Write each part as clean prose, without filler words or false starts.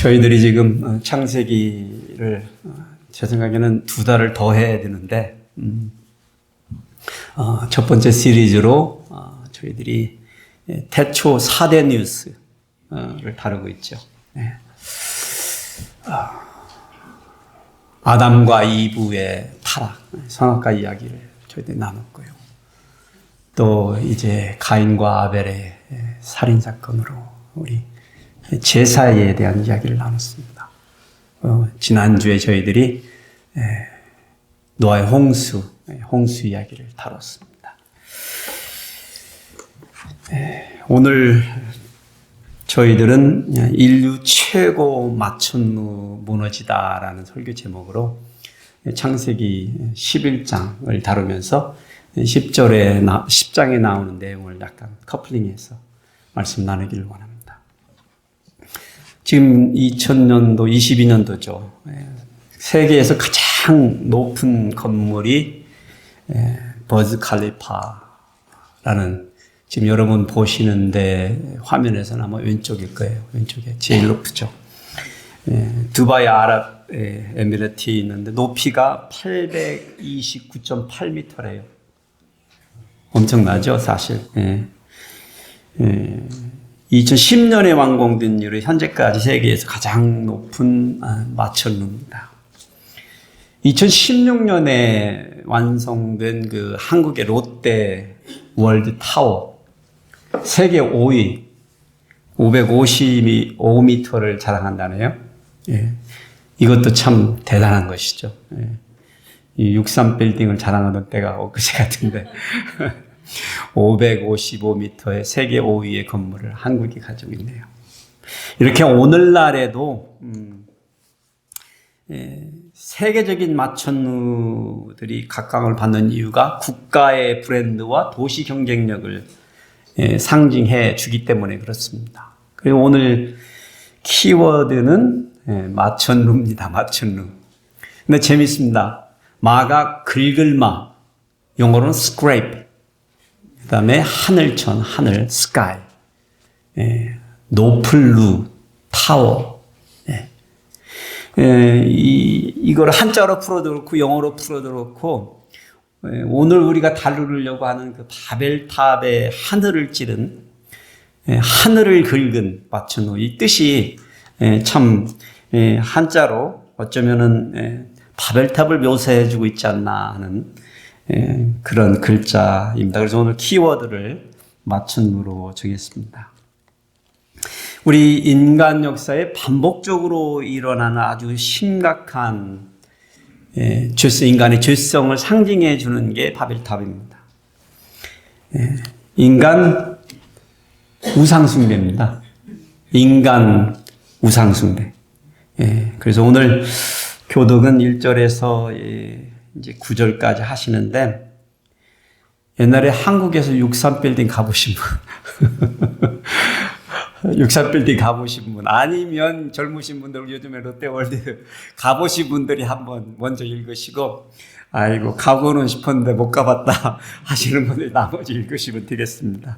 저희들이 지금 창세기를 제 생각에는 2달을 더 해야 되는데 첫 번째 시리즈로 저희들이 태초 4대 뉴스를 다루고 있죠. 아담과 이브의 타락, 선악과 이야기를 저희들이 나눴고요. 또 이제 가인과 아벨의 살인 사건으로 우리 제사에 대한 이야기를 나눴습니다. 지난주에 저희들이 노아의 홍수 이야기를 다뤘습니다. 오늘 저희들은 인류 최고 마천루 무너지다라는 설교 제목으로 창세기 11장을 다루면서 10장에 나오는 내용을 약간 커플링해서 말씀 나누기를 원합니다. 지금 2000년도, 22년도죠. 세계에서 가장 높은 건물이 버즈 칼리파라는, 지금 여러분 보시는데 화면에서는 아마 왼쪽일 거예요. 왼쪽에 제일 높죠. 두바이 아랍에미리트에 있는데 높이가 829.8m래요. 엄청나죠, 사실. 2010년에 완공된 이후로 현재까지 세계에서 가장 높은 마천루입니다. 2016년에 완성된 그 한국의 롯데 월드 타워, 세계 5위, 555m를 자랑한다네요. 이것도 참 대단한 것이죠. 이 63빌딩을 자랑하던 때가 엊그제 같은데 555m의 세계 5위의 건물을 한국이 가지고 있네요. 이렇게 오늘날에도 세계적인 마천루들이 각광을 받는 이유가 국가의 브랜드와 도시 경쟁력을 상징해 주기 때문에 그렇습니다. 그리고 오늘 키워드는 마천루입니다. 마천루. 근데 재밌습니다. 마가 긁을마, 영어로는 scrape. 그 다음에 하늘천, 하늘, sky. 높은 루, 타워. 이걸 한자로 풀어도 그렇고 영어로 풀어도 그렇고 오늘 우리가 다루려고 하는 그 바벨탑의 하늘을 찌른, 하늘을 긁은 마천루, 이 뜻이 참 한자로 어쩌면은 바벨탑을 묘사해주고 있지 않나 하는 그런 글자입니다. 그래서 오늘 키워드를 마천루로 정했습니다. 우리 인간 역사에 반복적으로 일어나는 아주 심각한 인간의 죄성을 상징해 주는 게 바벨탑입니다. 인간 우상숭배입니다. 인간 우상숭배. 그래서 오늘 교독은 1절에서 이제 9절까지 하시는데, 옛날에 한국에서 63빌딩 가보신 분, 63빌딩 가보신 분, 아니면 젊으신 분들, 요즘에 롯데월드 가보신 분들이 한번 먼저 읽으시고, 아이고, 가고는 싶었는데 못 가봤다 하시는 분들이 나머지 읽으시면 되겠습니다.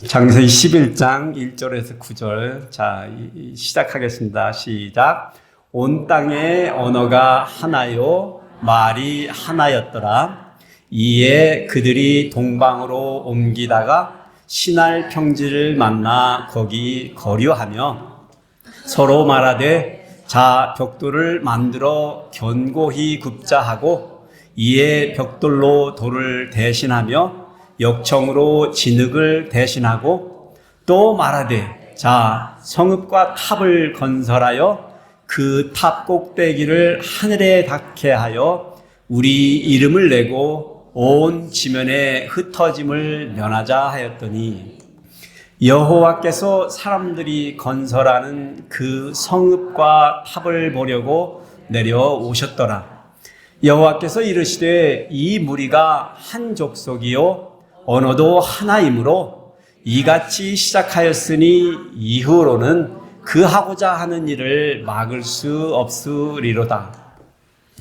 창세기 11장 1절에서 9절. 자, 시작하겠습니다. 시작. 온 땅의 언어가 하나요, 말이 하나였더라. 이에 그들이 동방으로 옮기다가 시날 평지를 만나 거기 거류하며 서로 말하되, 자, 벽돌을 만들어 견고히 굽자 하고, 이에 벽돌로 돌을 대신하며 역청으로 진흙을 대신하고, 또 말하되, 자, 성읍과 탑을 건설하여 그 탑 꼭대기를 하늘에 닿게 하여 우리 이름을 내고 온 지면에 흩어짐을 면하자 하였더니, 여호와께서 사람들이 건설하는 그 성읍과 탑을 보려고 내려오셨더라. 여호와께서 이르시되, 이 무리가 한 족속이요 언어도 하나이므로 이같이 시작하였으니 이후로는 그 하고자 하는 일을 막을 수 없으리로다.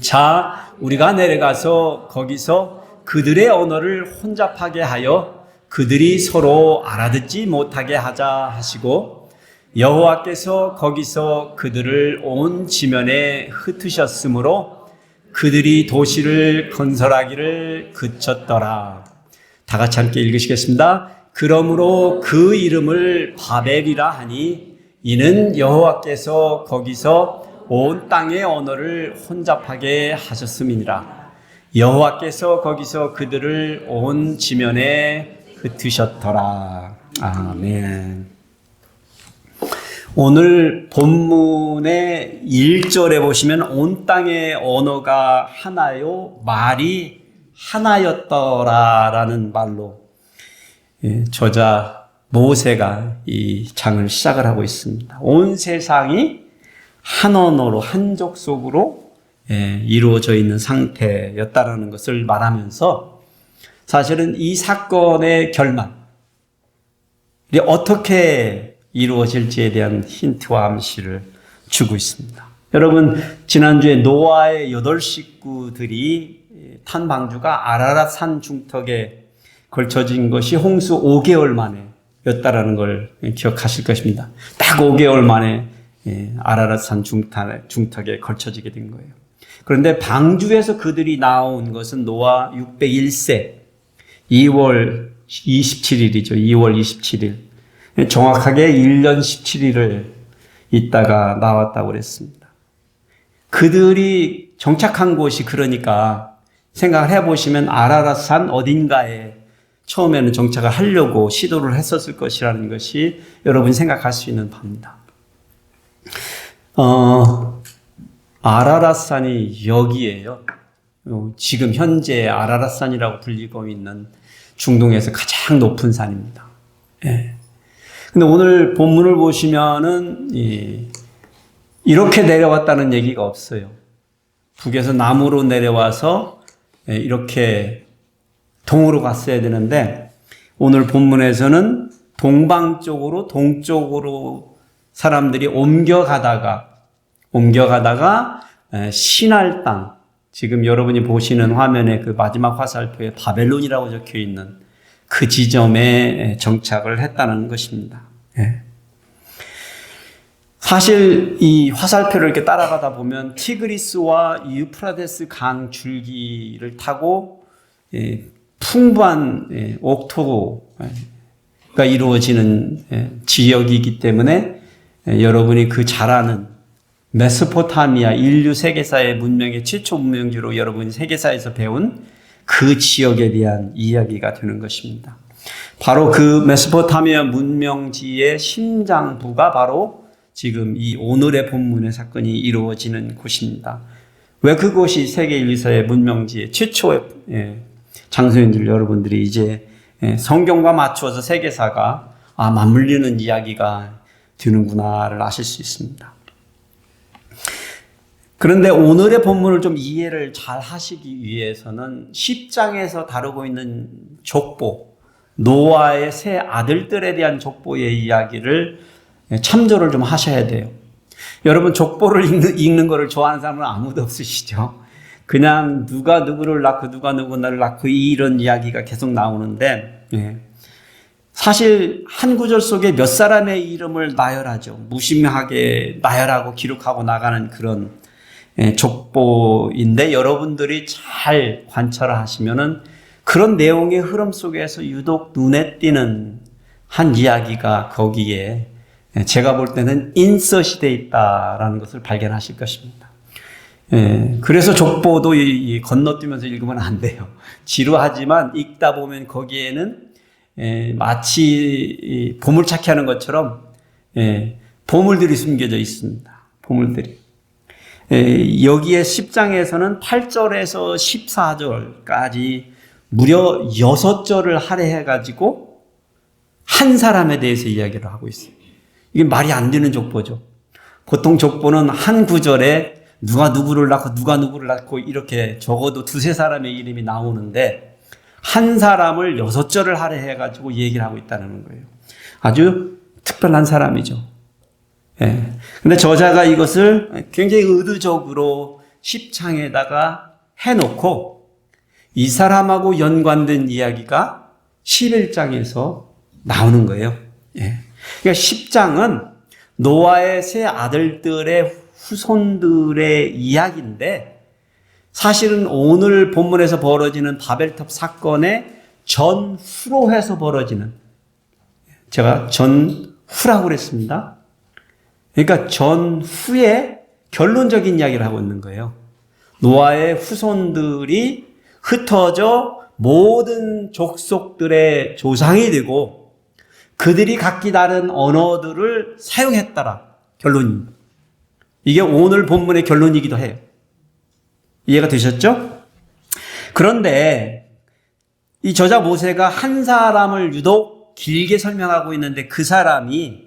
자, 우리가 내려가서 거기서 그들의 언어를 혼잡하게 하여 그들이 서로 알아듣지 못하게 하자 하시고, 여호와께서 거기서 그들을 온 지면에 흩으셨으므로 그들이 도시를 건설하기를 그쳤더라. 다 같이 함께 읽으시겠습니다. 그러므로 그 이름을 바벨이라 하니 이는 여호와께서 거기서 온 땅의 언어를 혼잡하게 하셨음이니라. 여호와께서 거기서 그들을 온 지면에 흩으셨더라. 아멘. 오늘 본문의 1절에 보시면 온 땅의 언어가 하나요, 말이 하나였더라라는 말로 저자 모세가 이 장을 시작을 하고 있습니다. 온 세상이 한 언어로 한 족속으로 이루어져 있는 상태였다라는 것을 말하면서 사실은 이 사건의 결말이 어떻게 이루어질지에 대한 힌트와 암시를 주고 있습니다. 여러분, 지난주에 노아의 8 식구들이 탄 방주가 아라랏 산 중턱에 걸쳐진 것이 홍수 5개월 만에 였다라는 걸 기억하실 것입니다. 딱 5개월 만에 아라랏 산 중턱에 걸쳐지게 된 거예요. 그런데 방주에서 그들이 나온 것은 노아 601세 2월 27일이죠. 2월 27일. 정확하게 1년 17일을 있다가 나왔다고 그랬습니다. 그들이 정착한 곳이 그러니까 생각을 해보시면 아라랏산 어딘가에 처음에는 정착을 하려고 시도를 했었을 것이라는 것이 여러분이 생각할 수 있는 바입니다. 아라랏산이 여기에요. 지금 현재 아라랏산이라고 불리고 있는 중동에서 가장 높은 산입니다. 예. 근데 오늘 본문을 보시면은 이렇게 내려왔다는 얘기가 없어요. 북에서 남으로 내려와서 이렇게 동으로 갔어야 되는데 오늘 본문에서는 동방 쪽으로 동쪽으로 사람들이 옮겨가다가 신할 땅, 지금 여러분이 보시는 화면에 그 마지막 화살표에 바벨론이라고 적혀 있는 그 지점에 정착을 했다는 것입니다. 사실 이 화살표를 이렇게 따라가다 보면 티그리스와 유프라데스 강 줄기를 타고 풍부한 옥토가 이루어지는 지역이기 때문에 여러분이 그 잘 아는 메소포타미아 인류 세계사의 문명의 최초 문명지로 여러분이 세계사에서 배운 그 지역에 대한 이야기가 되는 것입니다. 바로 그 메소포타미아 문명지의 심장부가 바로 지금 이 오늘의 본문의 사건이 이루어지는 곳입니다. 왜 그곳이 세계 인류사의 문명지의 최초의 장소인지를 여러분들이 이제 성경과 맞추어서 세계사가 맞물리는 이야기가 되는구나를 아실 수 있습니다. 그런데 오늘의 본문을 좀 이해를 잘 하시기 위해서는 10장에서 다루고 있는 족보, 노아의 세 아들들에 대한 족보의 이야기를 참조를 좀 하셔야 돼요. 여러분, 족보를 읽는 거를 좋아하는 사람은 아무도 없으시죠? 그냥 누가 누구를 낳고 누가 누구를 낳고 이런 이야기가 계속 나오는데 사실 한 구절 속에 몇 사람의 이름을 나열하죠. 무심하게 나열하고 기록하고 나가는 그런 족보인데 여러분들이 잘 관찰하시면은 그런 내용의 흐름 속에서 유독 눈에 띄는 한 이야기가 거기에 제가 볼 때는 인서시 되어 있다라는 것을 발견하실 것입니다. 그래서 족보도 건너뛰면서 읽으면 안 돼요. 지루하지만 읽다 보면 거기에는 마치 보물찾기 하는 것처럼 보물들이 숨겨져 있습니다. 보물들이. 여기에 10장에서는 8절에서 14절까지 무려 6절을 할애해가지고 한 사람에 대해서 이야기를 하고 있어요. 이게 말이 안 되는 족보죠. 보통 족보는 한 구절에 누가 누구를 낳고 이렇게 적어도 2-3사람의 이름이 나오는데 한 사람을 6절을 할애해가지고 얘기를 하고 있다는 거예요. 아주 특별한 사람이죠. 근데 저자가 이것을 굉장히 의도적으로 10장에다가 해놓고 이 사람하고 연관된 이야기가 11장에서 나오는 거예요. 그러니까 10장은 노아의 세 아들들의 후손들의 이야기인데 사실은 오늘 본문에서 벌어지는 바벨탑 사건의 전후로 해서 벌어지는, 제가 전후라고 그랬습니다. 그러니까 전후에 결론적인 이야기를 하고 있는 거예요. 노아의 후손들이 흩어져 모든 족속들의 조상이 되고 그들이 각기 다른 언어들을 사용했더라. 결론입니다. 이게 오늘 본문의 결론이기도 해요. 이해가 되셨죠? 그런데 이 저자 모세가 한 사람을 유독 길게 설명하고 있는데 그 사람이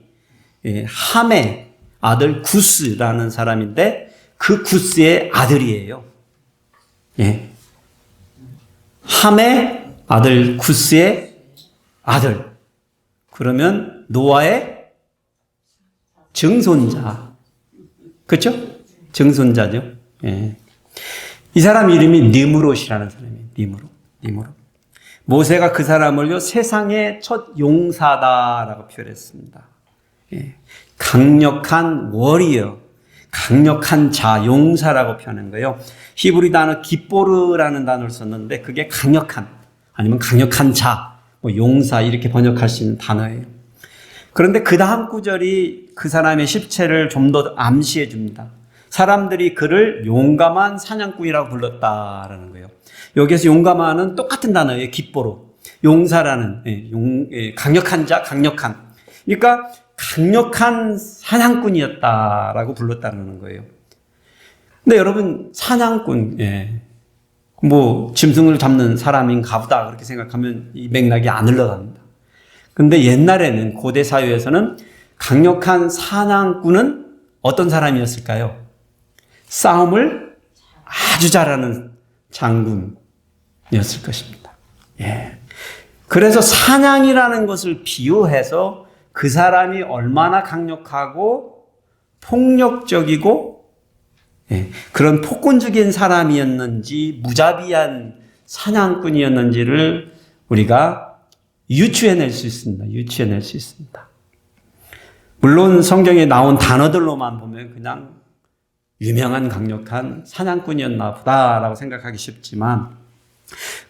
함의 아들 구스라는 사람인데 그 구스의 아들이에요. 예. 함의 아들 구스의 아들. 그러면 노아의 증손자. 그렇죠? 증손자죠. 예. 이 사람 이름이 느므롯이라는 사람이에요. 느므롯. 모세가 그 사람을요 세상의 첫 용사다라고 표현했습니다. 예. 강력한 워리어, 강력한 자, 용사라고 표현한 거예요. 히브리 단어 기뽀르라는 단어를 썼는데 그게 강력한, 아니면 강력한 자, 용사 이렇게 번역할 수 있는 단어예요. 그런데 그 다음 구절이 그 사람의 실체를 좀 더 암시해 줍니다. 사람들이 그를 용감한 사냥꾼이라고 불렀다라는 거예요. 여기에서 용감한은 똑같은 단어예요. 기뽀로. 용사라는, 강력한 자, 강력한. 그러니까 강력한 사냥꾼이었다라고 불렀다는 거예요. 근데 여러분, 사냥꾼, 짐승을 잡는 사람인가 보다 그렇게 생각하면 이 맥락이 안 흘러갑니다. 근데 옛날에는, 고대 사회에서는 강력한 사냥꾼은 어떤 사람이었을까요? 싸움을 아주 잘하는 장군이었을 것입니다. 예. 그래서 사냥이라는 것을 비유해서 그 사람이 얼마나 강력하고 폭력적이고 그런 폭군적인 사람이었는지, 무자비한 사냥꾼이었는지를 우리가 유추해낼 수 있습니다. 물론 성경에 나온 단어들로만 보면 그냥 유명한 강력한 사냥꾼이었나 보다라고 생각하기 쉽지만,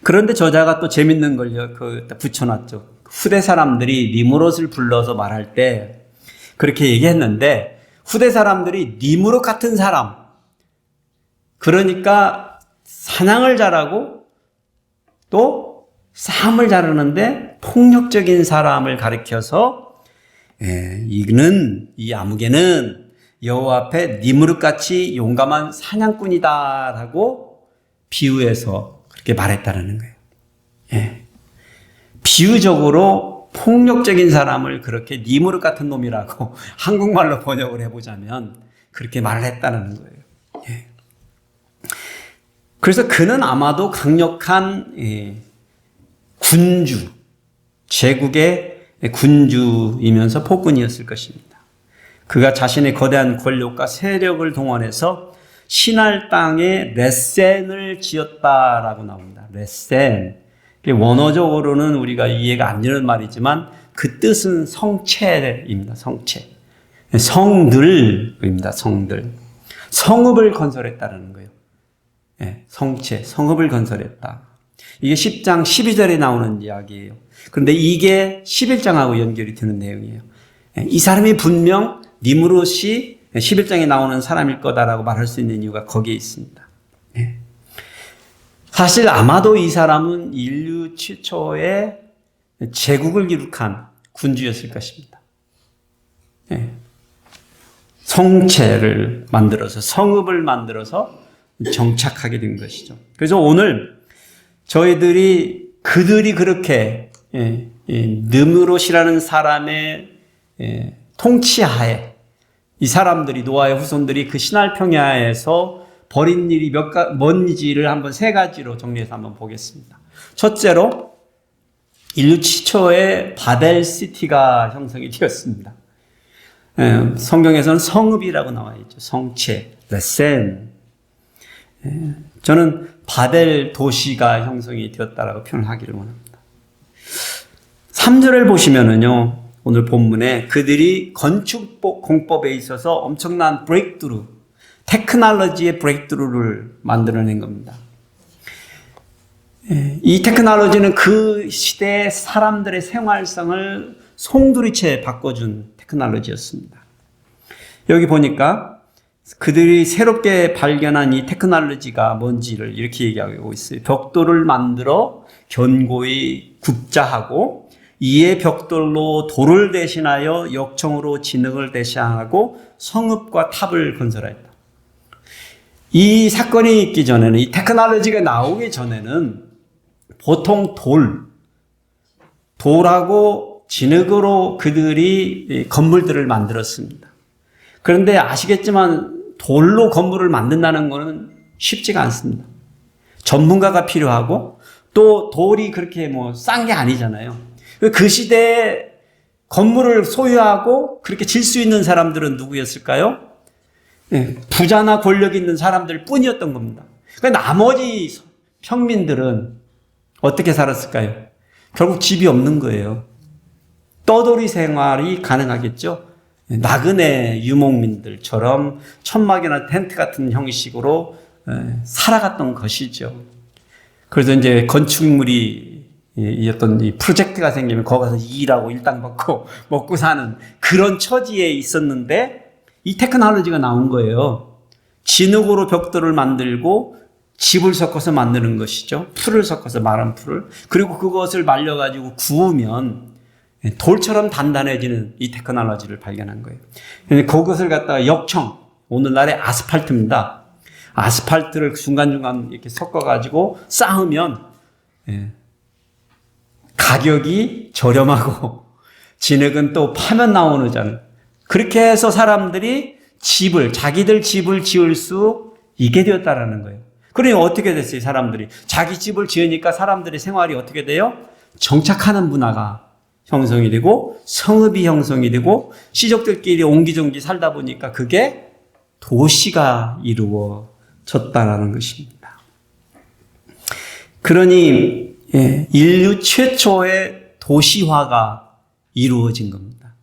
그런데 저자가 또 재밌는 걸 붙여놨죠. 후대 사람들이 니므롯을 불러서 말할 때 그렇게 얘기했는데, 후대 사람들이 니므롯 같은 사람, 그러니까 사냥을 잘하고 또 싸움을 잘하는데 폭력적인 사람을 가리켜서 이 아무개는 여호와 앞에 니므롯같이 용감한 사냥꾼이다라고 비유해서 그렇게 말했다라는 거예요. 예. 비유적으로 폭력적인 사람을 그렇게 니므롯 같은 놈이라고 한국말로 번역을 해보자면 그렇게 말을 했다는 거예요. 예. 그래서 그는 아마도 강력한 군주, 제국의 군주이면서 폭군이었을 것입니다. 그가 자신의 거대한 권력과 세력을 동원해서 신할 땅에 레센을 지었다라고 나옵니다. 레센. 원어적으로는 우리가 이해가 안 되는 말이지만 그 뜻은 성체입니다. 성체. 성들입니다. 성들. 성읍을 건설했다는 거예요. 성체, 성읍을 건설했다. 이게 10장 12절에 나오는 이야기예요. 그런데 이게 11장하고 연결이 되는 내용이에요. 이 사람이 분명 니므롯이 11장에 나오는 사람일 거다라고 말할 수 있는 이유가 거기에 있습니다. 사실 아마도 이 사람은 인류 최초의 제국을 기록한 군주였을 것입니다. 성체를 만들어서, 성읍을 만들어서 정착하게 된 것이죠. 그래서 오늘 그들이 그렇게 느므롯이라는 사람의 통치하에 이 사람들이, 노아의 후손들이 그 신할 평야에서 벌인 일이 뭔지를 한번 세 가지로 정리해서 한번 보겠습니다. 첫째로 인류 최초의 바벨시티가 형성이 되었습니다. 성경에서는 성읍이라고 나와 있죠. 성체, 레센. 저는 바벨 도시가 형성이 되었다라고 표현하기를 원합니다. 3절을 보시면은요, 오늘 본문에 그들이 건축 공법에 있어서 엄청난 브레이크드루, 테크놀로지의 브레이크드루를 만들어낸 겁니다. 이 테크놀로지는 그 시대의 사람들의 생활성을 송두리째 바꿔준 테크놀로지였습니다. 여기 보니까 그들이 새롭게 발견한 이 테크놀로지가 뭔지를 이렇게 얘기하고 있어요. 벽돌을 만들어 견고히 굽자하고 이에 벽돌로 돌을 대신하여 역청으로 진흙을 대신하고 성읍과 탑을 건설하였다. 이 사건이 있기 전에는, 이 테크놀로지가 나오기 전에는 보통 돌하고 진흙으로 그들이 건물들을 만들었습니다. 그런데 아시겠지만 돌로 건물을 만든다는 것은 쉽지가 않습니다. 전문가가 필요하고 또 돌이 그렇게 싼 게 아니잖아요. 그 시대에 건물을 소유하고 그렇게 질 수 있는 사람들은 누구였을까요? 부자나 권력 있는 사람들 뿐이었던 겁니다. 나머지 평민들은 어떻게 살았을까요? 결국 집이 없는 거예요. 떠돌이 생활이 가능하겠죠? 나그네 유목민들처럼 천막이나 텐트 같은 형식으로 살아갔던 것이죠. 그래서 이제 건축물이 어떤 이 프로젝트가 생기면 거기 가서 일하고 일당 받고 먹고 사는 그런 처지에 있었는데 이 테크놀로지가 나온 거예요. 진흙으로 벽돌을 만들고 집을 섞어서 만드는 것이죠. 풀을 섞어서 마른 풀을. 그리고 그것을 말려가지고 구우면 돌처럼 단단해지는 이 테크놀로지를 발견한 거예요. 그것을 갖다가 역청, 오늘날의 아스팔트입니다. 아스팔트를 중간중간 이렇게 섞어가지고 쌓으면 가격이 저렴하고 진흙은 또 파면 나오잖아요. 그렇게 해서 사람들이 자기들 집을 지을 수 있게 되었다라는 거예요. 그러니 어떻게 됐어요, 사람들이? 자기 집을 지으니까 사람들의 생활이 어떻게 돼요? 정착하는 문화가 형성이 되고 성읍이 형성이 되고 시족들끼리 옹기종기 살다 보니까 그게 도시가 이루어졌다라는 것입니다. 그러니 인류 최초의 도시화가 이루어진 겁니다.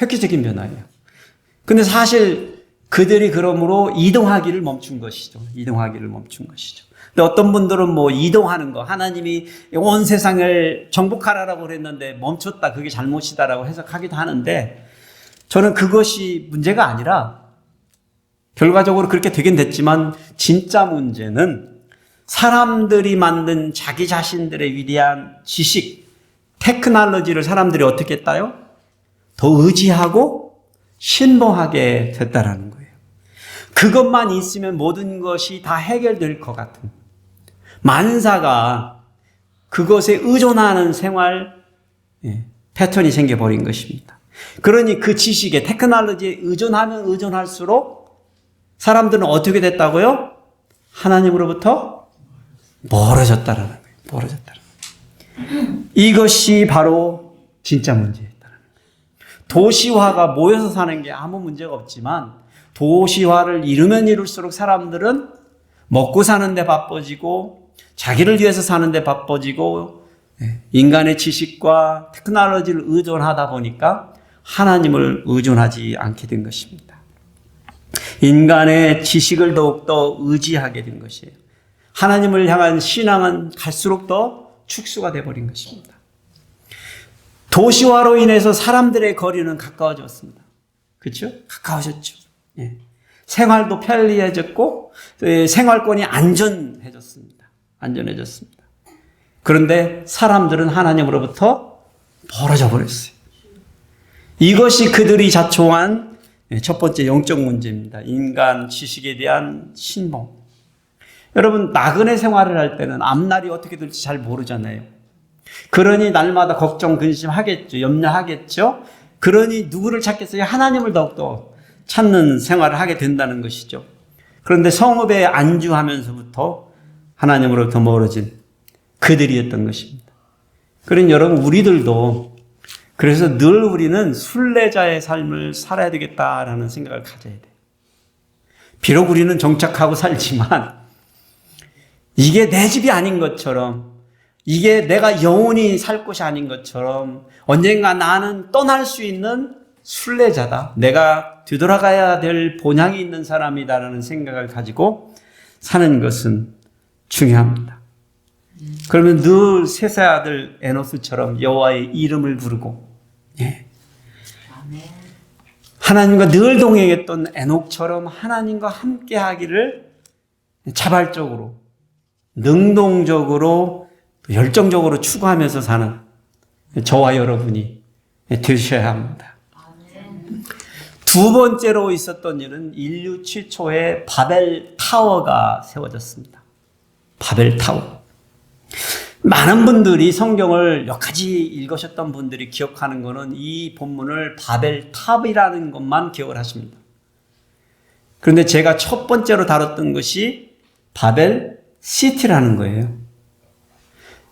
획기적인 변화예요. 근데 사실 그들이 그러므로 이동하기를 멈춘 것이죠. 이동하기를 멈춘 것이죠. 근데 어떤 분들은 이동하는 거, 하나님이 온 세상을 정복하라고 그랬는데 멈췄다, 그게 잘못이다라고 해석하기도 하는데 저는 그것이 문제가 아니라 결과적으로 그렇게 되긴 됐지만 진짜 문제는 사람들이 만든 자기 자신들의 위대한 지식, 테크놀로지를 사람들이 어떻게 했다요? 더 의지하고 신봉하게 됐다라는 거예요. 그것만 있으면 모든 것이 다 해결될 것 같은 만사가 그것에 의존하는 생활 패턴이 생겨버린 것입니다. 그러니 그 지식에 테크놀로지에 의존하면 의존할수록 사람들은 어떻게 됐다고요? 하나님으로부터 멀어졌다라는 거예요. 멀어졌다라는 거예요. 이것이 바로 진짜 문제였다라는 거예요. 도시화가 모여서 사는 게 아무 문제가 없지만 도시화를 이루면 이룰수록 사람들은 먹고 사는데 바빠지고 자기를 위해서 사는데 바빠지고 인간의 지식과 테크놀로지를 의존하다 보니까 하나님을 의존하지 않게 된 것입니다. 인간의 지식을 더욱더 의지하게 된 것이에요. 하나님을 향한 신앙은 갈수록 더 축소가 되어버린 것입니다. 도시화로 인해서 사람들의 거리는 가까워졌습니다. 그렇죠? 가까워졌죠. 생활도 편리해졌고 생활권이 안전해졌습니다. 안전해졌습니다. 그런데 사람들은 하나님으로부터 멀어져 버렸어요. 이것이 그들이 자초한 첫 번째 영적 문제입니다. 인간 지식에 대한 신봉. 여러분, 나그네 생활을 할 때는 앞날이 어떻게 될지 잘 모르잖아요. 그러니 날마다 걱정, 근심하겠죠. 염려하겠죠. 그러니 누구를 찾겠어요? 하나님을 더욱더 찾는 생활을 하게 된다는 것이죠. 그런데 성읍에 안주하면서부터 하나님으로부터 멀어진 그들이었던 것입니다. 그러니 여러분, 우리들도 그래서 늘 우리는 순례자의 삶을 살아야 되겠다라는 생각을 가져야 돼요. 비록 우리는 정착하고 살지만 이게 내 집이 아닌 것처럼 이게 내가 영원히 살 곳이 아닌 것처럼 언젠가 나는 떠날 수 있는 순례자다. 내가 되돌아가야 될 본향이 있는 사람이다라는 생각을 가지고 사는 것은 중요합니다. 그러면 늘 셋의 아들 에노스처럼 여호와의 이름을 부르고, 예. 하나님과 늘 동행했던 에녹처럼 하나님과 함께 하기를 자발적으로, 능동적으로, 열정적으로 추구하면서 사는 저와 여러분이 되셔야 합니다. 두 번째로 있었던 일은 인류 최초의 바벨 타워가 세워졌습니다. 바벨 타워. 많은 분들이 성경을 몇 가지 읽으셨던 분들이 기억하는 것은 이 본문을 바벨 탑이라는 것만 기억을 하십니다. 그런데 제가 첫 번째로 다뤘던 것이 바벨 시티라는 거예요.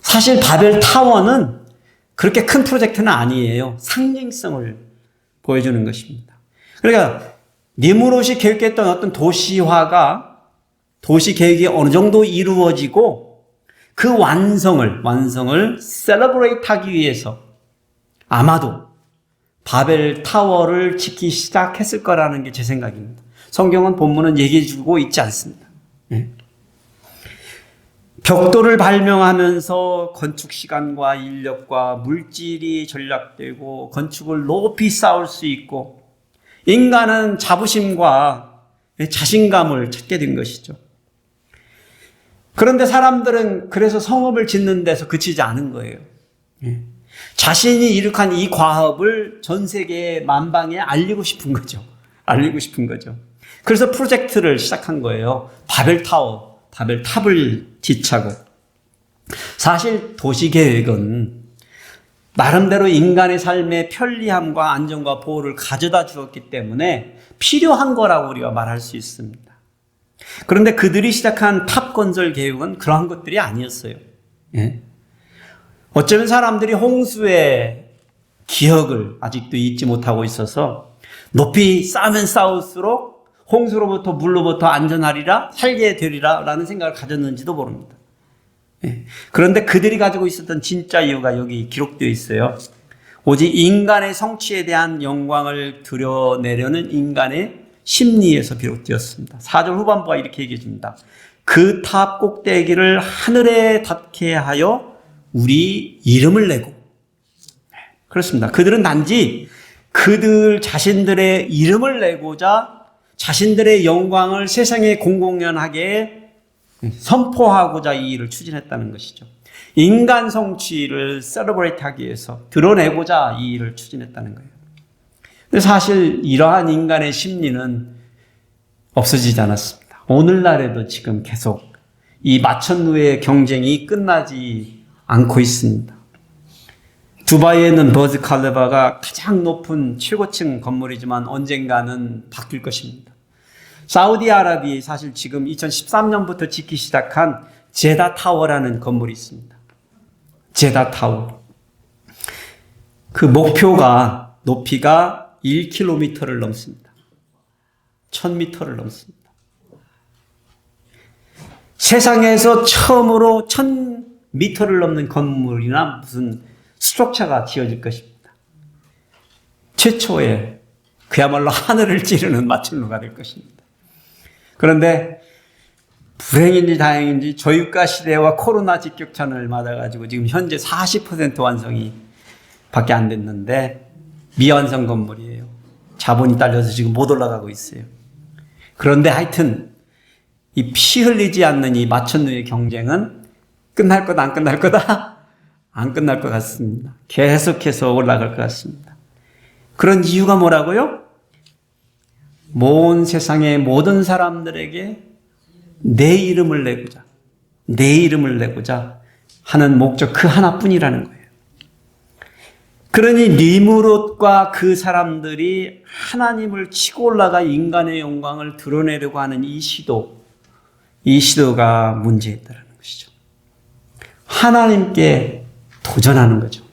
사실 바벨 타워는 그렇게 큰 프로젝트는 아니에요. 상징성을 보여주는 것입니다. 그러니까 니무롯이 계획했던 어떤 도시화가, 도시 계획이 어느 정도 이루어지고 그 완성을 셀러브레이트 하기 위해서 아마도 바벨 타워를 짓기 시작했을 거라는 게 제 생각입니다. 성경은 본문은 얘기해 주고 있지 않습니다. 벽돌을 발명하면서 건축 시간과 인력과 물질이 전략되고 건축을 높이 쌓을 수 있고 인간은 자부심과 자신감을 찾게 된 것이죠. 그런데 사람들은 그래서 성읍을 짓는 데서 그치지 않은 거예요. 자신이 이룩한 이 과업을 전 세계 만방에 알리고 싶은 거죠. 그래서 프로젝트를 시작한 거예요. 바벨 타워, 바벨 탑을 지차고. 사실 도시계획은 나름대로 인간의 삶의 편리함과 안정과 보호를 가져다 주었기 때문에 필요한 거라고 우리가 말할 수 있습니다. 그런데 그들이 시작한 탑 건설 계획은 그러한 것들이 아니었어요. 예. 어쩌면 사람들이 홍수의 기억을 아직도 잊지 못하고 있어서 높이 쌓으면 쌓을수록 홍수로부터 물로부터 안전하리라, 살게 되리라 라는 생각을 가졌는지도 모릅니다. 예. 그런데 그들이 가지고 있었던 진짜 이유가 여기 기록되어 있어요. 오직 인간의 성취에 대한 영광을 드러내려는 인간의 심리에서 비롯되었습니다. 4절 후반부가 이렇게 얘기해 줍니다. 그 탑 꼭대기를 하늘에 닿게 하여 우리 이름을 내고. 그렇습니다. 그들은 단지 그들 자신들의 이름을 내고자 자신들의 영광을 세상에 공공연하게 선포하고자 이 일을 추진했다는 것이죠. 인간 성취를 셀러브레이트 하기 위해서 드러내고자 이 일을 추진했다는 거예요. 근데 사실 이러한 인간의 심리는 없어지지 않았습니다. 오늘날에도 지금 계속 이 마천루의 경쟁이 끝나지 않고 있습니다. 두바이에 있는 버즈 칼리파가 가장 높은 최고층 건물이지만 언젠가는 바뀔 것입니다. 사우디아라비아에 사실 지금 2013년부터 짓기 시작한 제다 타워라는 건물이 있습니다. 제다 타워. 그 목표가 높이가 1km를 넘습니다. 1000m를 넘습니다. 세상에서 처음으로 1000m를 넘는 건물이나 무슨 스트럭처가 지어질 것입니다. 최초의 그야말로 하늘을 찌르는 마천루가 될 것입니다. 그런데 불행인지 다행인지 저유가 시대와 코로나 직격탄을 맞아가지고 지금 현재 40% 완성이 밖에 안 됐는데 미완성 건물이에요. 자본이 딸려서 지금 못 올라가고 있어요. 그런데 하여튼 이 피 흘리지 않는 이 마천루의 경쟁은 끝날 거다 안 끝날 거다? 안 끝날 것 같습니다. 계속해서 올라갈 것 같습니다. 그런 이유가 뭐라고요? 온 세상의 모든 사람들에게 내 이름을 내고자 하는 목적 그 하나뿐이라는 거예요. 그러니 니무롯과 그 사람들이 하나님을 치고 올라가 인간의 영광을 드러내려고 하는 이 시도가 문제였다는 것이죠. 하나님께 도전하는 거죠.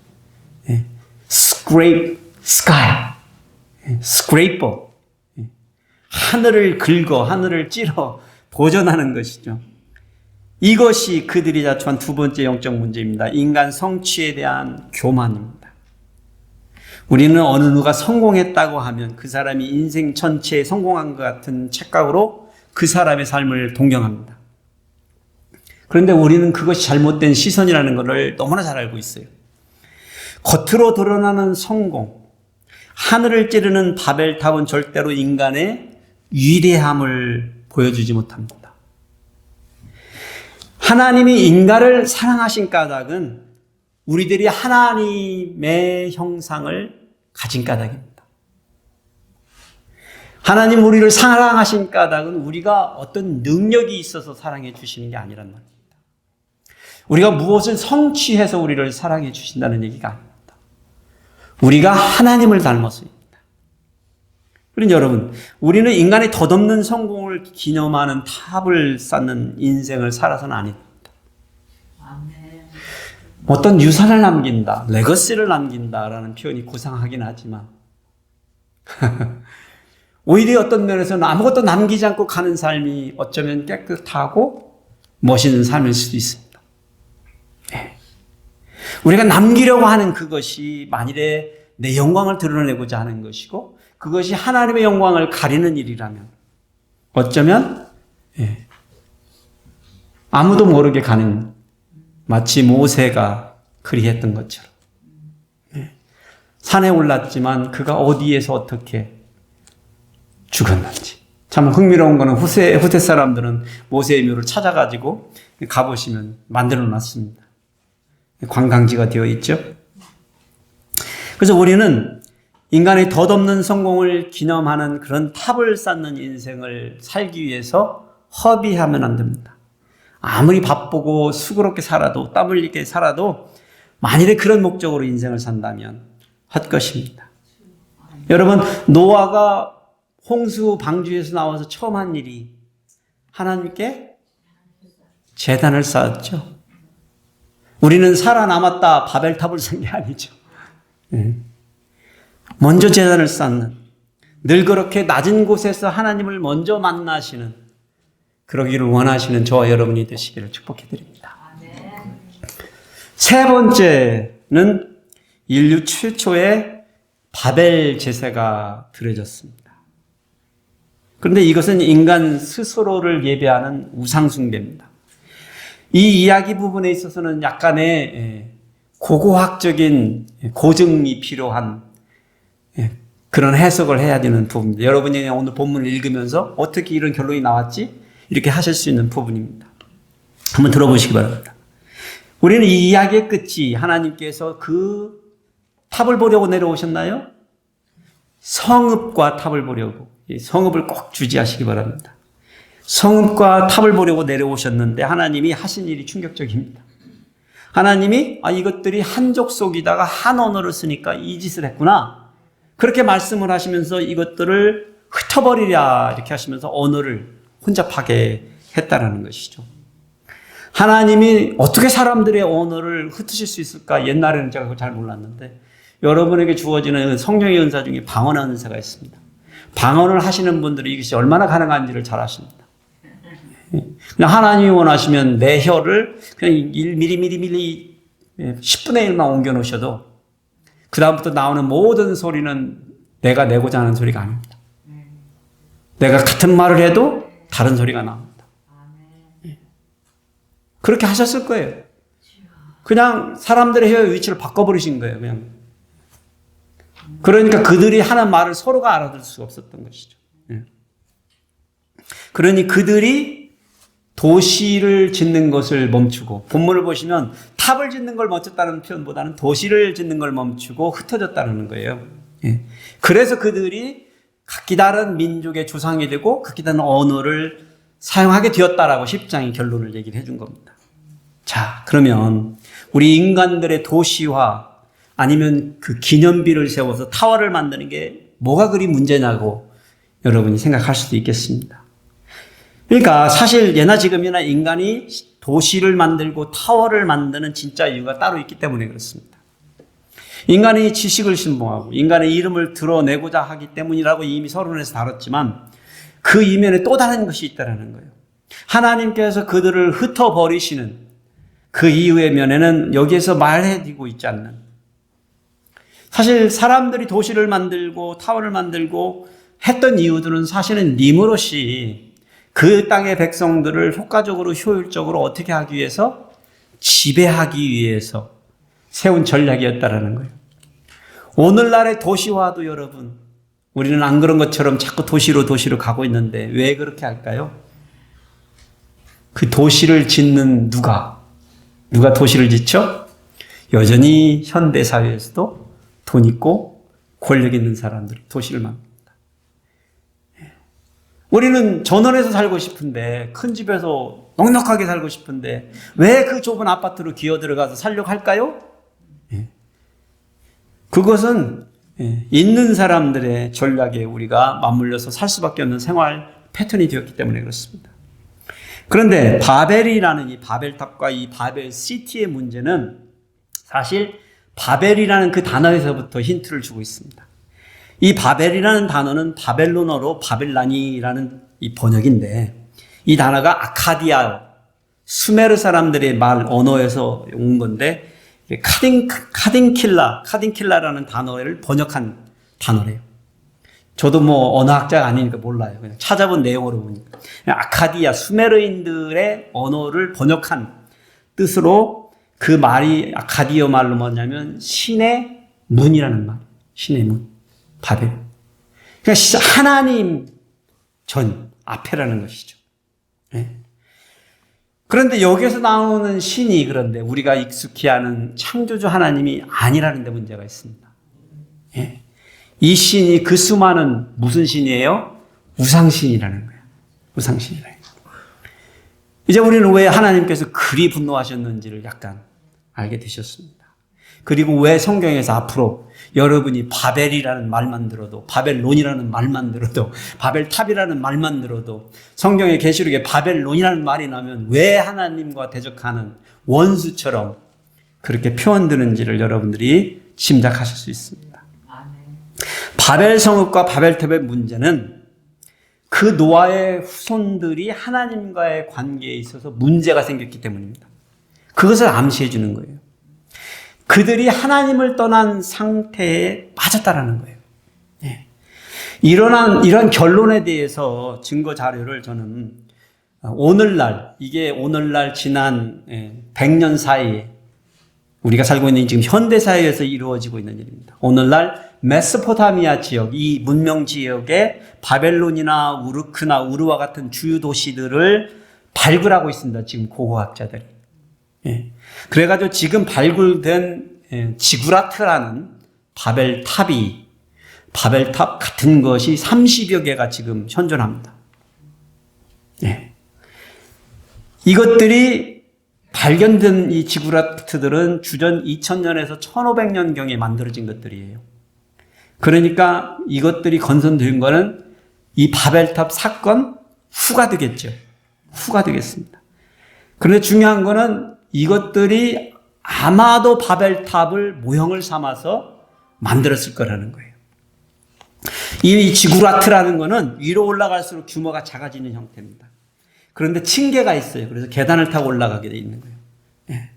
scrape sky, scraper, 하늘을 긁어 하늘을 찌러 도전하는 것이죠. 이것이 그들이 자초한 두 번째 영적 문제입니다. 인간 성취에 대한 교만입니다. 우리는 어느 누가 성공했다고 하면 그 사람이 인생 전체에 성공한 것 같은 착각으로 그 사람의 삶을 동경합니다. 그런데 우리는 그것이 잘못된 시선이라는 것을 너무나 잘 알고 있어요. 겉으로 드러나는 성공, 하늘을 찌르는 바벨탑은 절대로 인간의 위대함을 보여주지 못합니다. 하나님이 인간을 사랑하신 까닭은 우리들이 하나님의 형상을 가진 까닭입니다. 하나님 우리를 사랑하신 까닭은 우리가 어떤 능력이 있어서 사랑해 주시는 게 아니란 말입니다. 우리가 무엇을 성취해서 우리를 사랑해 주신다는 얘기가 아닙니다. 우리가 하나님을 닮았습니다. 그러니 여러분, 우리는 인간의 덧없는 성공을 기념하는 탑을 쌓는 인생을 살아서는 아닙니다. 어떤 유산을 남긴다, 레거시를 남긴다라는 표현이 고상하긴 하지만 오히려 어떤 면에서는 아무것도 남기지 않고 가는 삶이 어쩌면 깨끗하고 멋있는 삶일 수도 있습니다. 네. 우리가 남기려고 하는 그것이 만일에 내 영광을 드러내고자 하는 것이고 그것이 하나님의 영광을 가리는 일이라면 어쩌면 아무도 모르게 가는, 마치 모세가 그리했던 것처럼 산에 올랐지만 그가 어디에서 어떻게 죽었는지. 참 흥미로운 거는 후세 사람들은 모세의 묘를 찾아가지고 가보시면 만들어 놨습니다. 관광지가 되어 있죠. 그래서 우리는 인간의 덧없는 성공을 기념하는 그런 탑을 쌓는 인생을 살기 위해서 허비하면 안 됩니다. 아무리 바쁘고 수고롭게 살아도 땀 흘리게 살아도 만일에 그런 목적으로 인생을 산다면 헛것입니다. 여러분, 노아가 홍수 방주에서 나와서 처음 한 일이 하나님께 제단을 쌓았죠. 우리는 살아남았다 바벨탑을 쌓은 게 아니죠. 먼저 제단을 쌓는, 늘 그렇게 낮은 곳에서 하나님을 먼저 만나시는, 그러기를 원하시는 저와 여러분이 되시기를 축복해드립니다. 세 번째는 인류 최초의 바벨 제사가 드려졌습니다. 그런데 이것은 인간 스스로를 예배하는 우상숭배입니다. 이 이야기 부분에 있어서는 약간의 고고학적인 고증이 필요한 그런 해석을 해야 되는 부분입니다. 여러분이 오늘 본문을 읽으면서 어떻게 이런 결론이 나왔지? 이렇게 하실 수 있는 부분입니다. 한번 들어보시기 바랍니다. 우리는 이 이야기의 끝이 하나님께서 그 탑을 보려고 내려오셨나요? 성읍과 탑을 보려고. 성읍을 꼭 주지하시기 바랍니다. 성읍과 탑을 보려고 내려오셨는데 하나님이 하신 일이 충격적입니다. 하나님이 이것들이 한 족속이다가 한 언어를 쓰니까 이 짓을 했구나. 그렇게 말씀을 하시면서 이것들을 흩어버리랴 이렇게 하시면서 언어를 혼잡하게 했다라는 것이죠. 하나님이 어떻게 사람들의 언어를 흩으실 수 있을까? 옛날에는 제가 그걸 잘 몰랐는데 여러분에게 주어지는 성령의 은사 중에 방언하는 은사가 있습니다. 방언을 하시는 분들이 이것이 얼마나 가능한지를 잘 아십니다. 그냥 하나님이 원하시면 내 혀를 그냥 1mm 10분의 1만 옮겨 놓으셔도 그 다음부터 나오는 모든 소리는 내가 내고자 하는 소리가 아닙니다. 내가 같은 말을 해도 다른 소리가 나옵니다. 그렇게 하셨을 거예요. 그냥 사람들의 혀의 위치를 바꿔버리신 거예요. 그냥. 그러니까 그들이 하는 말을 서로가 알아들 수가 없었던 것이죠. 그러니 그들이 도시를 짓는 것을 멈추고, 본문을 보시면 탑을 짓는 걸 멈췄다는 표현보다는 도시를 짓는 걸 멈추고 흩어졌다는 거예요. 그래서 그들이 각기 다른 민족의 조상이 되고 각기 다른 언어를 사용하게 되었다라고 10장이 결론을 얘기를 해준 겁니다. 자, 그러면 우리 인간들의 도시화 아니면 그 기념비를 세워서 타워를 만드는 게 뭐가 그리 문제냐고 여러분이 생각할 수도 있겠습니다. 그러니까 사실 예나 지금이나 인간이 도시를 만들고 타워를 만드는 진짜 이유가 따로 있기 때문에 그렇습니다. 인간이 지식을 신봉하고 인간의 이름을 드러내고자 하기 때문이라고 이미 서론에서 다뤘지만 그 이면에 또 다른 것이 있다는 거예요. 하나님께서 그들을 흩어버리시는 그 이유의 면에는 여기에서 말해지고 있지 않는, 사실 사람들이 도시를 만들고 타워를 만들고 했던 이유들은 사실은 니므롯이 그 땅의 백성들을 효과적으로 효율적으로 어떻게 하기 위해서, 지배하기 위해서 세운 전략이었다라는 거예요. 오늘날의 도시화도 여러분, 우리는 안 그런 것처럼 자꾸 도시로 가고 있는데 왜 그렇게 할까요? 그 도시를 짓는 누가 도시를 짓죠? 여전히 현대사회에서도 돈 있고 권력 있는 사람들이 도시를 만듭니다. 우리는 전원에서 살고 싶은데, 큰 집에서 넉넉하게 살고 싶은데 왜 그 좁은 아파트로 기어 들어가서 살려고 할까요? 그것은 있는 사람들의 전략에 우리가 맞물려서 살 수밖에 없는 생활 패턴이 되었기 때문에 그렇습니다. 그런데 바벨이라는 이 바벨탑과 이 바벨 시티의 문제는 사실 바벨이라는 그 단어에서부터 힌트를 주고 있습니다. 이 바벨이라는 단어는 바벨론어로 바벨란이라는 이 번역인데, 이 단어가 아카디아, 수메르 사람들의 말 언어에서 온 건데, 카딘킬라라는 단어를 번역한 단어래요. 저도 뭐 언어학자가 아니니까 몰라요. 그냥 찾아본 내용으로 보니까. 아카디아, 수메르인들의 언어를 번역한 뜻으로, 그 말이 아카디어 말로 뭐냐면 신의 문이라는 말. 신의 문. 바벨. 그러니까 하나님 전 앞에라는 것이죠. 네. 그런데 여기서 나오는 신이, 그런데 우리가 익숙히 아는 창조주 하나님이 아니라는 데 문제가 있습니다. 예. 이 신이 그 수많은 무슨 신이에요? 우상신이라는 거예요. 우상신이라는 거예요. 이제 우리는 왜 하나님께서 그리 분노하셨는지를 약간 알게 되셨습니다. 그리고 왜 성경에서 앞으로 여러분이 바벨이라는 말만 들어도, 바벨론이라는 말만 들어도, 바벨탑이라는 말만 들어도, 성경의 계시록에 바벨론이라는 말이 나면 왜 하나님과 대적하는 원수처럼 그렇게 표현되는지를 여러분들이 짐작하실 수 있습니다. 바벨 성읍과 바벨탑의 문제는 그 노아의 후손들이 하나님과의 관계에 있어서 문제가 생겼기 때문입니다. 그것을 암시해 주는 거예요. 그들이 하나님을 떠난 상태에 빠졌다라는 거예요. 네. 이런 결론에 대해서 증거 자료를 저는 오늘날 지난 100년 사이에 우리가 살고 있는 지금 현대사회에서 이루어지고 있는 일입니다. 오늘날 메소포타미아 지역, 이 문명 지역에 바벨론이나 우르크나 우르와 같은 주요 도시들을 발굴하고 있습니다. 지금 고고학자들이. 예. 그래가지고 지금 발굴된 지구라트라는 바벨탑 같은 것이 30여 개가 지금 현존합니다. 예. 이것들이 발견된 이 지구라트들은 주전 2000년에서 1500년경에 만들어진 것들이에요. 그러니까 이것들이 건설된 거는 이 바벨탑 사건 후가 되겠죠. 후가 되겠습니다. 그런데 중요한 거는 이것들이 아마도 바벨탑을 모형을 삼아서 만들었을 거라는 거예요. 이 지구라트라는 거는 위로 올라갈수록 규모가 작아지는 형태입니다. 그런데 층계가 있어요. 그래서 계단을 타고 올라가게 돼 있는 거예요. 예.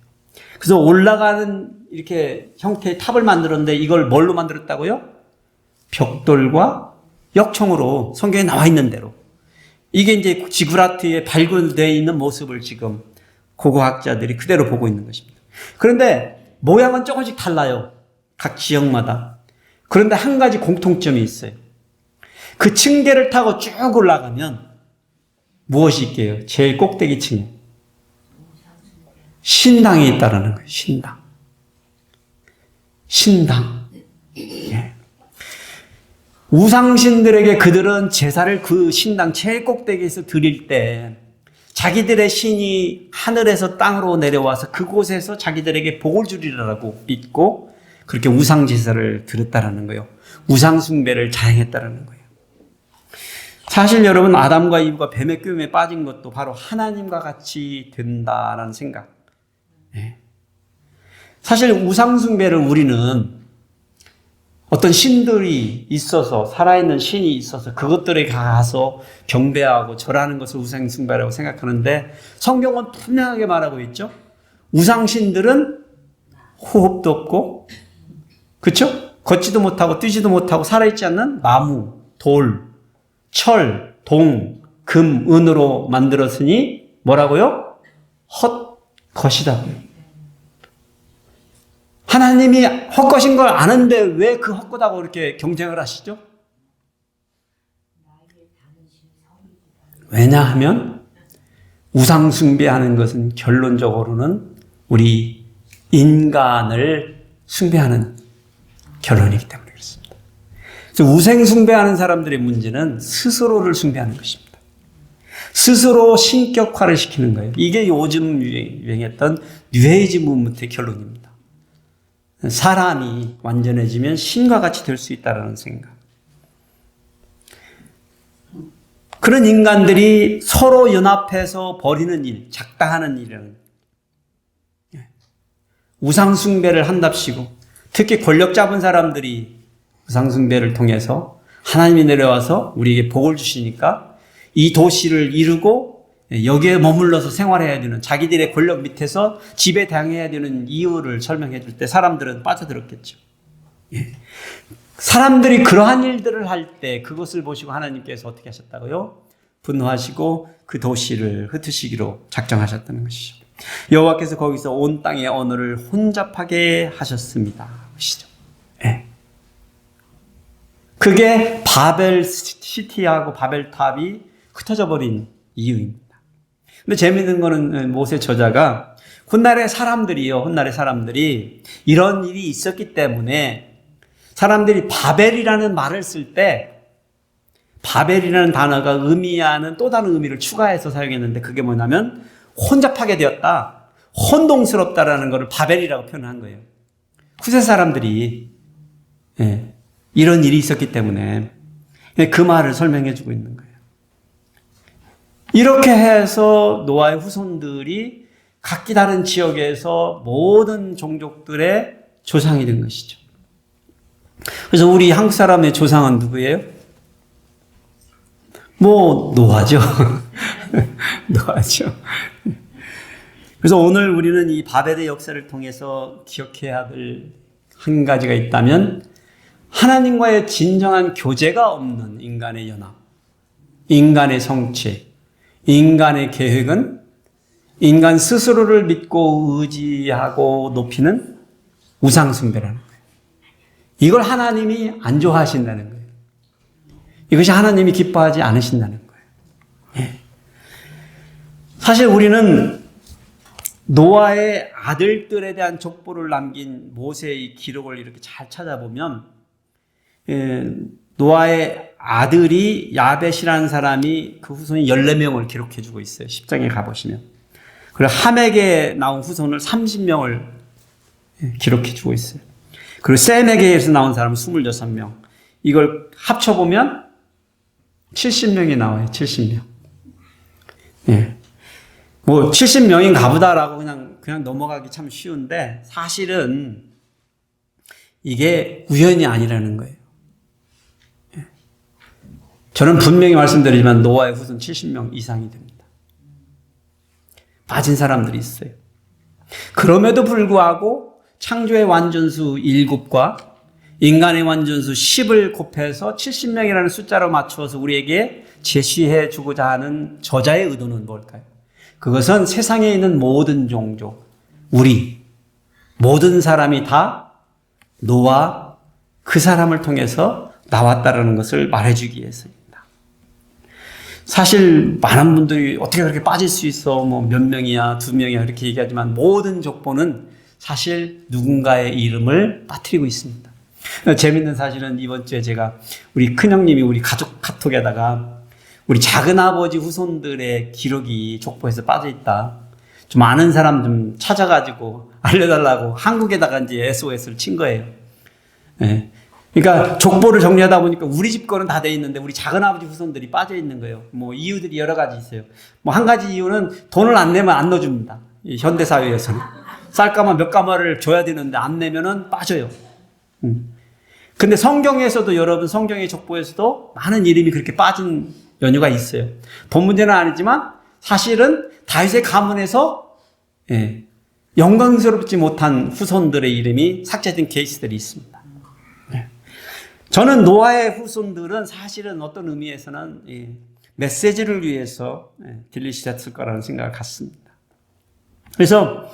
그래서 올라가는 이렇게 형태의 탑을 만들었는데 이걸 뭘로 만들었다고요? 벽돌과 역청으로, 성경에 나와 있는 대로. 이게 이제 지구라트에 발굴되어 있는 모습을 지금 고고학자들이 그대로 보고 있는 것입니다. 그런데 모양은 조금씩 달라요. 각 지역마다. 그런데 한 가지 공통점이 있어요. 그 층계를 타고 쭉 올라가면 무엇이 있게요? 제일 꼭대기 층에 신당이 있다라는 거예요. 신당. 예. 우상신들에게 그들은 제사를 그 신당 제일 꼭대기에서 드릴 때 자기들의 신이 하늘에서 땅으로 내려와서 그곳에서 자기들에게 복을 주리라고 믿고 그렇게 우상 제사를 드렸다라는 거예요. 우상 숭배를 자행했다라는 거예요. 사실 여러분, 아담과 이브가 뱀의 꾀임에 빠진 것도 바로 하나님과 같이 된다라는 생각. 사실 우상 숭배를 우리는 어떤 신들이 있어서, 살아있는 신이 있어서 그것들에 가서 경배하고 절하는 것을 우상숭배라고 생각하는데 성경은 분명하게 말하고 있죠. 우상신들은 호흡도 없고, 그렇죠? 걷지도 못하고 뛰지도 못하고 살아있지 않는 나무, 돌, 철, 동, 금, 은으로 만들었으니 뭐라고요? 헛것이다. 하나님이 헛것인 걸 아는데 왜 그 헛것하고 이렇게 경쟁을 하시죠? 왜냐하면 우상 숭배하는 것은 결론적으로는 우리 인간을 숭배하는 결론이기 때문에 그렇습니다. 그래서 우상 숭배하는 사람들의 문제는 스스로를 숭배하는 것입니다. 스스로 신격화를 시키는 거예요. 이게 요즘 유행했던 뉴에이지 무브먼트의 결론입니다. 사람이 완전해지면 신과 같이 될 수 있다는 생각. 그런 인간들이 서로 연합해서 벌이는 일, 작당하는 일은 우상숭배를 한답시고, 특히 권력 잡은 사람들이 우상숭배를 통해서 하나님이 내려와서 우리에게 복을 주시니까 이 도시를 이루고 여기에 머물러서 생활해야 되는, 자기들의 권력 밑에서 지배당해야 되는 이유를 설명해 줄 때 사람들은 빠져들었겠죠. 예. 사람들이 그러한 일들을 할 때 그것을 보시고 하나님께서 어떻게 하셨다고요? 분노하시고 그 도시를 흩으시기로 작정하셨다는 것이죠. 여호와께서 거기서 온 땅의 언어를 혼잡하게 하셨습니다. 그것이죠. 예. 그게 바벨 시티하고 바벨탑이 흩어져 버린 이유입니다. 근데 재미있는 거는 모세 저자가 훗날의 사람들이 이런 일이 있었기 때문에 사람들이 바벨이라는 말을 쓸 때 바벨이라는 단어가 의미하는 또 다른 의미를 추가해서 사용했는데 그게 뭐냐면 혼잡하게 되었다, 혼동스럽다라는 것을 바벨이라고 표현한 거예요. 후세 사람들이 이런 일이 있었기 때문에 그 말을 설명해 주고 있는 거예요. 이렇게 해서 노아의 후손들이 각기 다른 지역에서 모든 종족들의 조상이 된 것이죠. 그래서 우리 한국 사람의 조상은 누구예요? 노아죠. 노아죠. 그래서 오늘 우리는 이 바벨의 역사를 통해서 기억해야 될 한 가지가 있다면 하나님과의 진정한 교제가 없는 인간의 연합, 인간의 성체, 인간의 계획은 인간 스스로를 믿고 의지하고 높이는 우상숭배라는 거예요. 이걸 하나님이 안 좋아하신다는 거예요. 이것이 하나님이 기뻐하지 않으신다는 거예요. 예. 사실 우리는 노아의 아들들에 대한 족보를 남긴 모세의 기록을 이렇게 잘 찾아보면 노아의 아들이 야벳이라는 사람이 그 후손이 14명을 기록해 주고 있어요. 10장에 가보시면. 그리고 함에게 나온 후손을 30명을 기록해 주고 있어요. 그리고 셈에게서 나온 사람은 26명. 이걸 합쳐보면 70명이 나와요. 70명. 예. 70명인가 보다라고 그냥 넘어가기 참 쉬운데 사실은 이게 우연이 아니라는 거예요. 저는 분명히 말씀드리지만 노아의 후손 70명 이상이 됩니다. 빠진 사람들이 있어요. 그럼에도 불구하고 창조의 완전수 7과 인간의 완전수 10을 곱해서 70명이라는 숫자로 맞추어서 우리에게 제시해 주고자 하는 저자의 의도는 뭘까요? 그것은 세상에 있는 모든 종족, 우리 모든 사람이 다 노아 그 사람을 통해서 나왔다라는 것을 말해주기 위해서입니다. 사실 많은 분들이 어떻게 그렇게 빠질 수 있어? 몇 명이야, 2명이야 이렇게 얘기하지만 모든 족보는 사실 누군가의 이름을 빠뜨리고 있습니다. 재밌는 사실은 이번 주에 제가 우리 큰형님이 우리 가족 카톡에다가 우리 작은아버지 후손들의 기록이 족보에서 빠져있다. 좀 아는 사람 좀 찾아가지고 알려달라고 한국에다가 이제 SOS를 친 거예요. 네. 그러니까 족보를 정리하다 보니까 우리 집 거는 다 돼 있는데 우리 작은아버지 후손들이 빠져 있는 거예요. 이유들이 여러 가지 있어요. 한 가지 이유는 돈을 안 내면 안 넣어줍니다. 이 현대사회에서는. 쌀가마 몇 가마를 줘야 되는데 안 내면은 빠져요. 근데 성경에서도 여러분 성경의 족보에서도 많은 이름이 그렇게 빠진 연유가 있어요. 본 문제는 아니지만 사실은 다윗의 가문에서 영광스럽지 못한 후손들의 이름이 삭제된 케이스들이 있습니다. 저는 노아의 후손들은 사실은 어떤 의미에서는 메시지를 위해서 딜리시했을 거라는 생각을 갖습니다. 그래서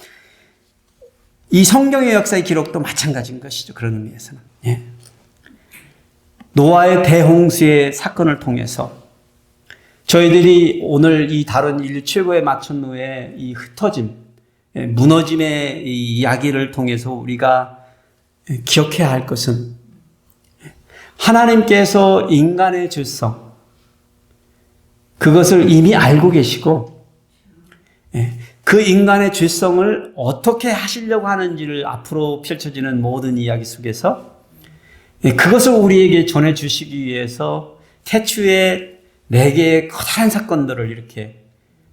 이 성경의 역사의 기록도 마찬가지인 것이죠. 그런 의미에서는. 노아의 대홍수의 사건을 통해서 저희들이 오늘 이 다른 인류 최고의 마천루의 이 흩어짐, 무너짐의 이 이야기를 통해서 우리가 기억해야 할 것은 하나님께서 인간의 죄성, 그것을 이미 알고 계시고 그 인간의 죄성을 어떻게 하시려고 하는지를 앞으로 펼쳐지는 모든 이야기 속에서 그것을 우리에게 전해주시기 위해서 태초에 4개의 커다란 사건들을 이렇게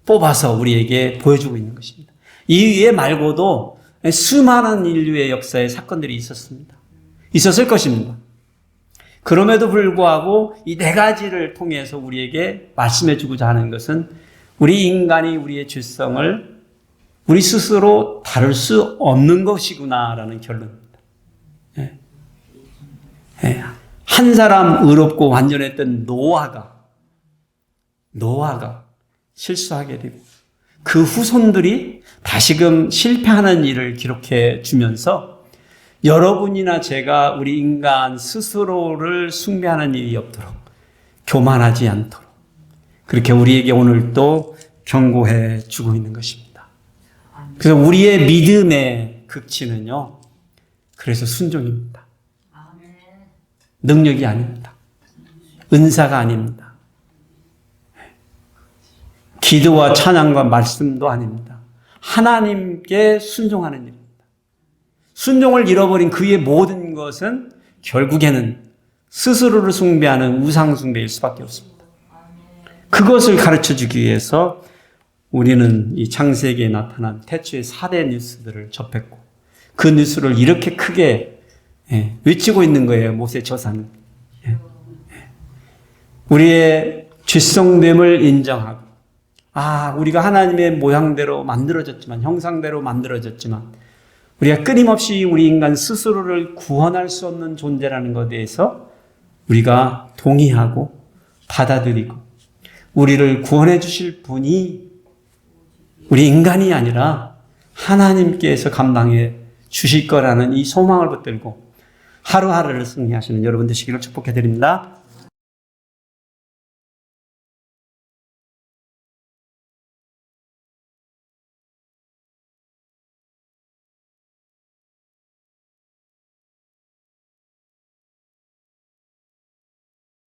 뽑아서 우리에게 보여주고 있는 것입니다. 이 외에 말고도 수많은 인류의 역사의 사건들이 있었습니다. 있었을 것입니다. 그럼에도 불구하고 이 4가지를 통해서 우리에게 말씀해 주고자 하는 것은 우리 인간이 우리의 죄성을 우리 스스로 다룰 수 없는 것이구나라는 결론입니다. 한 사람 의롭고 완전했던 노아가 실수하게 되고 그 후손들이 다시금 실패하는 일을 기록해 주면서 여러분이나 제가 우리 인간 스스로를 숭배하는 일이 없도록 교만하지 않도록 그렇게 우리에게 오늘 또 경고해 주고 있는 것입니다. 그래서 우리의 믿음의 극치는요, 그래서 순종입니다. 능력이 아닙니다. 은사가 아닙니다. 기도와 찬양과 말씀도 아닙니다. 하나님께 순종하는 일입니다. 순종을 잃어버린 그의 모든 것은 결국에는 스스로를 숭배하는 우상숭배일 수밖에 없습니다. 그것을 가르쳐주기 위해서 우리는 이 창세기에 나타난 태초의 4대 뉴스들을 접했고 그 뉴스를 이렇게 크게 외치고 있는 거예요. 모세 저사는. 우리의 죄성됨을 인정하고 우리가 하나님의 모양대로 만들어졌지만 형상대로 만들어졌지만 우리가 끊임없이 우리 인간 스스로를 구원할 수 없는 존재라는 것에 대해서 우리가 동의하고 받아들이고 우리를 구원해 주실 분이 우리 인간이 아니라 하나님께서 감당해 주실 거라는 이 소망을 붙들고 하루하루를 승리하시는 여러분 되시기를 축복해 드립니다.